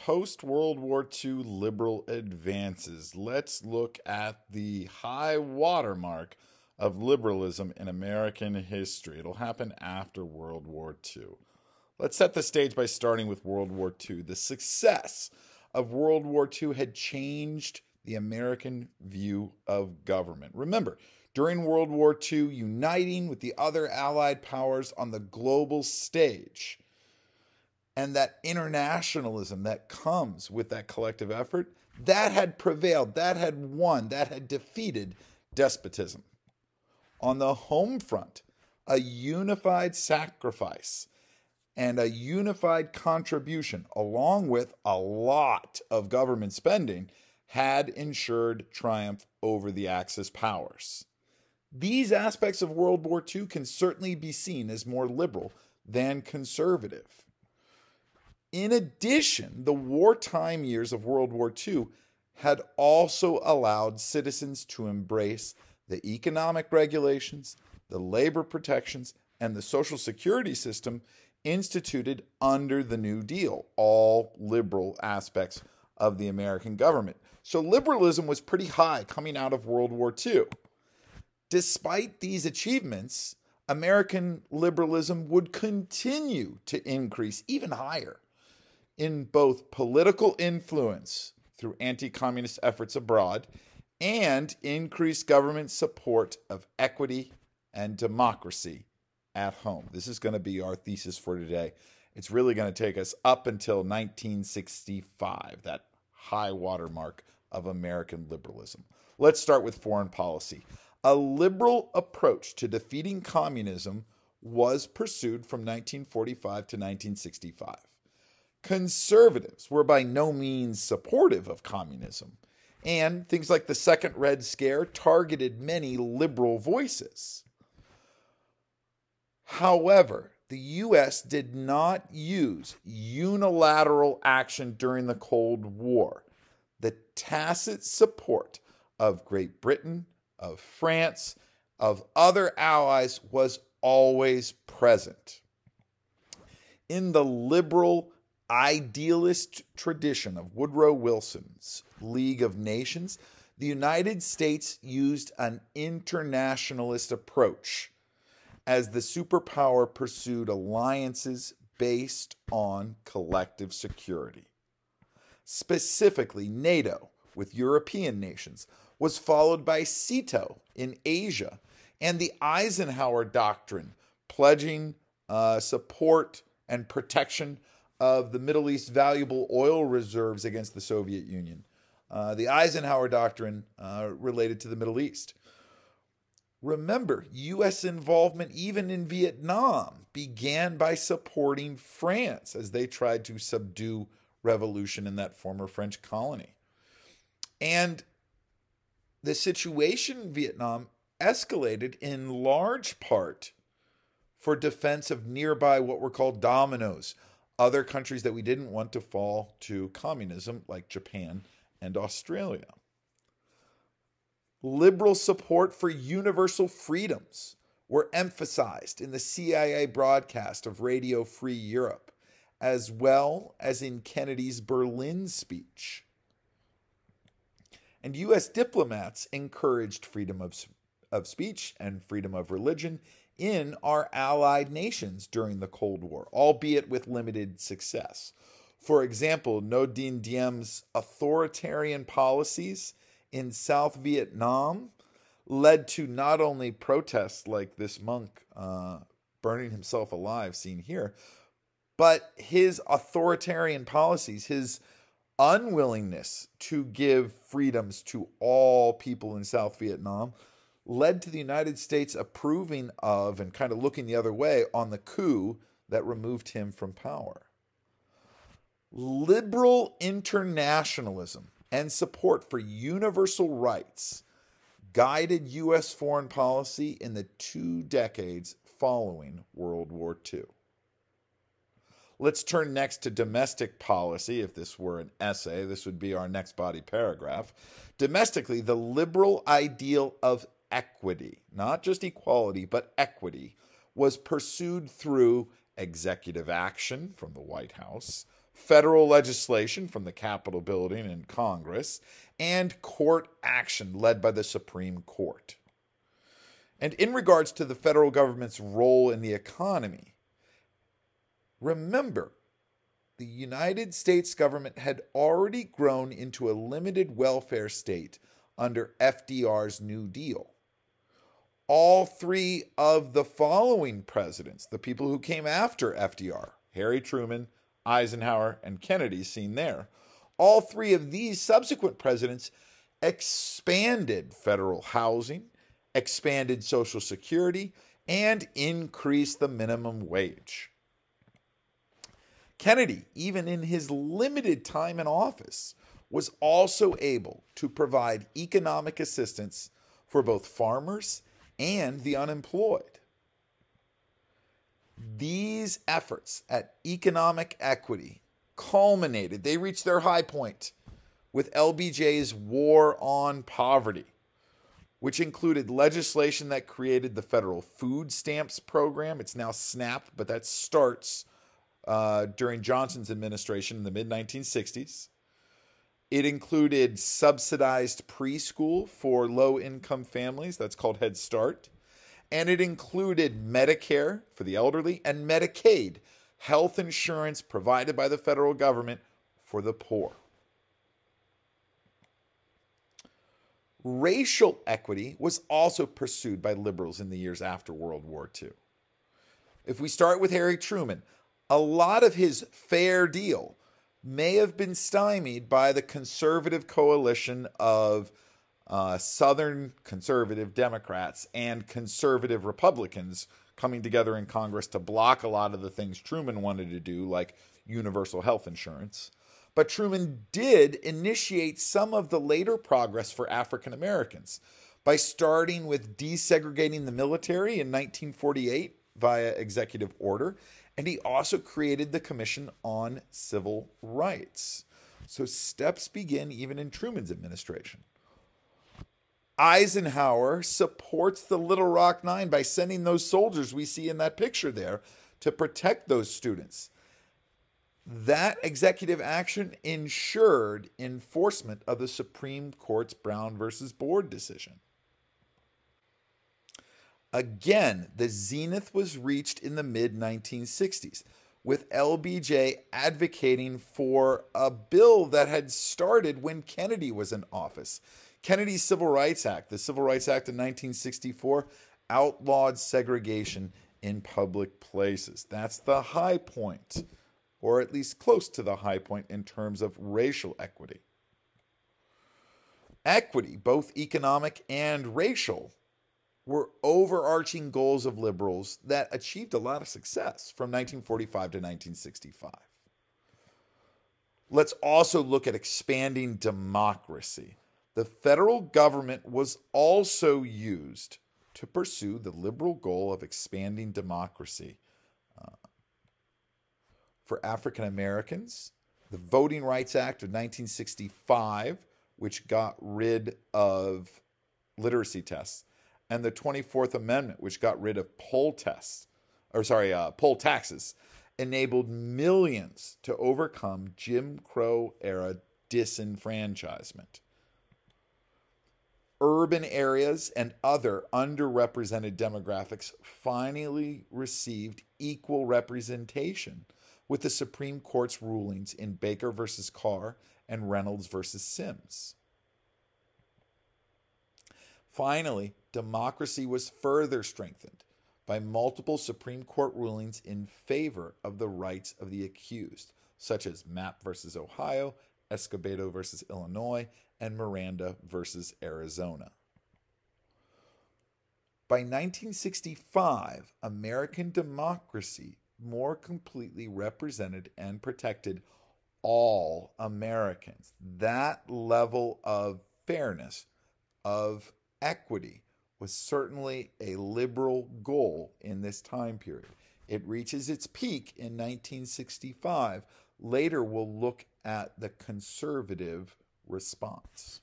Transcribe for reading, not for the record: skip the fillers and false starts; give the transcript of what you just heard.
post-World War II liberal advances. Let's look at the high watermark of liberalism in American history. It'll happen after World War II. Let's set the stage by starting with World War II. The success of World War II had changed the American view of government. Remember, during World War II, uniting with the other Allied powers on the global stage, and that internationalism that comes with that collective effort, that had prevailed, that had won, that had defeated despotism. On the home front, a unified sacrifice and a unified contribution, along with a lot of government spending, had ensured triumph over the Axis powers. These aspects of World War II can certainly be seen as more liberal than conservative. In addition, the wartime years of World War II had also allowed citizens to embrace the economic regulations, the labor protections, and the social security system instituted under the New Deal, all liberal aspects of the American government. So liberalism was pretty high coming out of World War II. Despite these achievements, American liberalism would continue to increase even higher in both political influence through anti-communist efforts abroad and increased government support of equity and democracy at home. This is going to be our thesis for today. It's really going to take us up until 1965, that high watermark of American liberalism. Let's start with foreign policy. A liberal approach to defeating communism was pursued from 1945 to 1965. Conservatives were by no means supportive of communism, and things like the Second Red Scare targeted many liberal voices. However, the U.S. did not use unilateral action during the Cold War. The tacit support of Great Britain, of France, of other allies was always present. In the liberal idealist tradition of Woodrow Wilson's League of Nations, the United States used an internationalist approach as the superpower pursued alliances based on collective security. Specifically, NATO with European nations was followed by SEATO in Asia and the Eisenhower Doctrine, pledging support and protection of the Middle East valuable oil reserves against the Soviet Union. The Eisenhower Doctrine related to the Middle East. Remember, U.S. involvement even in Vietnam began by supporting France as they tried to subdue revolution in that former French colony. And the situation in Vietnam escalated in large part for defense of nearby what were called dominoes, other countries that we didn't want to fall to communism, like Japan and Australia. Liberal support for universal freedoms were emphasized in the CIA broadcast of Radio Free Europe, as well as in Kennedy's Berlin speech. And U.S. diplomats encouraged freedom of speech and freedom of religion in our allied nations during the Cold War, albeit with limited success. For example, Ngo Dinh Diem's authoritarian policies in South Vietnam led to not only protests like this monk burning himself alive, seen here, but his authoritarian policies, his unwillingness to give freedoms to all people in South Vietnam, led to the United States approving of and kind of looking the other way on the coup that removed him from power. Liberal internationalism and support for universal rights guided U.S. foreign policy in the 2 decades following World War II. Let's turn next to domestic policy. If this were an essay, this would be our next body paragraph. Domestically, the liberal ideal of equity, not just equality, but equity, was pursued through executive action from the White House, federal legislation from the Capitol building and Congress, and court action led by the Supreme Court. And in regards to the federal government's role in the economy, remember, the United States government had already grown into a limited welfare state under FDR's New Deal. All three of the following presidents, the people who came after FDR, Harry Truman, Eisenhower, and Kennedy, seen there, all three of these subsequent presidents expanded federal housing, expanded Social Security, and increased the minimum wage. Kennedy, even in his limited time in office, was also able to provide economic assistance for both farmers and the unemployed. These efforts at economic equity culminated, they reached their high point with LBJ's War on Poverty, which included legislation that created the federal food stamps program. It's now SNAP, but that starts during Johnson's administration in the mid-1960s. It included subsidized preschool for low-income families. That's called Head Start. And it included Medicare for the elderly and Medicaid, health insurance provided by the federal government for the poor. Racial equity was also pursued by liberals in the years after World War II. If we start with Harry Truman, a lot of his fair deal may have been stymied by the conservative coalition of Southern conservative Democrats and conservative Republicans coming together in Congress to block a lot of the things Truman wanted to do, like universal health insurance. But Truman did initiate some of the later progress for African Americans by starting with desegregating the military in 1948 via executive order. And he also created the Commission on Civil Rights. So steps begin even in Truman's administration. Eisenhower supports the Little Rock Nine by sending those soldiers we see in that picture there to protect those students. That executive action ensured enforcement of the Supreme Court's Brown versus Board decision. Again, the zenith was reached in the mid-1960s, with LBJ advocating for a bill that had started when Kennedy was in office. Kennedy's Civil Rights Act, the Civil Rights Act of 1964, outlawed segregation in public places. That's the high point, or at least close to the high point in terms of racial equity. Equity, both economic and racial, were overarching goals of liberals that achieved a lot of success from 1945 to 1965. Let's also look at expanding democracy. The federal government was also used to pursue the liberal goal of expanding democracy. For African Americans, the Voting Rights Act of 1965, which got rid of literacy tests, and the 24th Amendment, which got rid of poll taxes, enabled millions to overcome Jim Crow-era disenfranchisement. Urban areas and other underrepresented demographics finally received equal representation with the Supreme Court's rulings in Baker versus Carr and Reynolds versus Sims. Finally, democracy was further strengthened by multiple Supreme Court rulings in favor of the rights of the accused, such as Mapp versus Ohio, Escobedo versus Illinois, and Miranda versus Arizona. By 1965, American democracy more completely represented and protected all Americans. That level of fairness, of equity, was certainly a liberal goal in this time period. It reaches its peak in 1965. Later, we'll look at the conservative response.